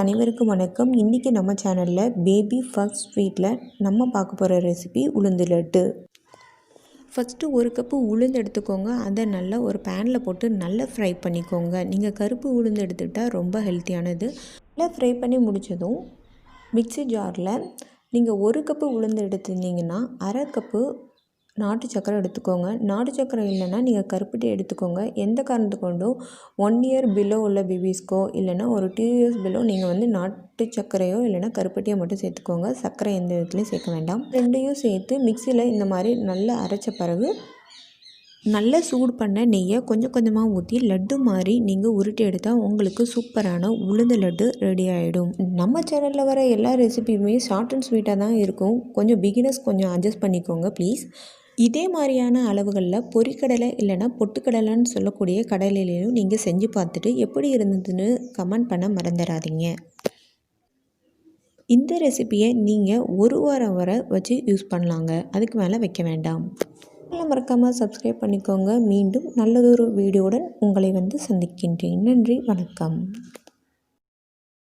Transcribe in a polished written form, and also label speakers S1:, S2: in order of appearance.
S1: அனைவருக்கும் வணக்கம். இன்றைக்கி நம்ம சேனலில் பேபி ஃபர்ஸ்ட் ஸ்வீட்டில் நம்ம பார்க்க போகிற ரெசிபி உளுந்து லட்டு. ஃபஸ்ட்டு ஒரு கப்பு உளுந்து எடுத்துக்கோங்க. அதை நல்லா ஒரு பேனில் போட்டு நல்லா ஃப்ரை பண்ணிக்கோங்க. நீங்கள் கருப்பு உளுந்து எடுத்துக்கிட்டால் ரொம்ப ஹெல்த்தியானது. நல்லா ஃப்ரை பண்ணி முடித்ததும் மிக்ஸி ஜாரில் நீங்கள் ஒரு கப்பு உளுந்து எடுத்துருந்தீங்கன்னா அரை கப்பு நாட்டு சக்கரை எடுத்துக்கோங்க. நாட்டு சக்கரை இல்லைன்னா நீங்கள் கருப்பட்டி எடுத்துக்கோங்க. எந்த காரணத்து கொண்டும் 1 இயர் பிலோ உள்ள பேபிஸ்க்கோ இல்லைனா ஒரு 2 இயர்ஸ் பிலோ நீங்கள் நாட்டு சர்க்கரையோ இல்லைனா கருப்பட்டியோ மட்டும் சேர்த்துக்கோங்க. சர்க்கரை எந்த விதத்துலையும் சேர்க்க வேண்டாம். ரெண்டையும் சேர்த்து மிக்சியில் இந்த மாதிரி நல்லா அரைச்ச பிறகு நல்லா சூடு பண்ண நெய்யை கொஞ்சம் கொஞ்சமாக ஊற்றி லட்டு மாதிரி நீங்கள் உருட்டி எடுத்தால் உங்களுக்கு சூப்பரான உளுந்து லட்டு ரெடி ஆகிடும். நம்ம சேனலில் வர எல்லா ரெசிபியுமே ஷார்ட் அண்ட் ஸ்வீட்டாக தான் இருக்கும். கொஞ்சம் பிகினர்ஸ் கொஞ்சம் அட்ஜஸ்ட் பண்ணிக்கோங்க ப்ளீஸ். இதே மாதிரியான அளவுகளில் பொரிக்கடலை இல்லைனா பொட்டுக்கடலைன்னு சொல்லக்கூடிய கடலையிலையும் நீங்கள் செஞ்சு பார்த்துட்டு எப்படி இருந்ததுன்னு கமெண்ட் பண்ண மறந்துடாதீங்க. இந்த ரெசிபியை நீங்கள் 1 வாரம் வரை வச்சு யூஸ் பண்ணலாங்க. அதுக்கு மேலே வைக்க வேண்டாம். மறக்காமல் சப்ஸ்கிரைப் பண்ணிக்கோங்க. மீண்டும் நல்லதொரு வீடியோவுடன் உங்களை சந்திக்கின்றேன். நன்றி, வணக்கம்.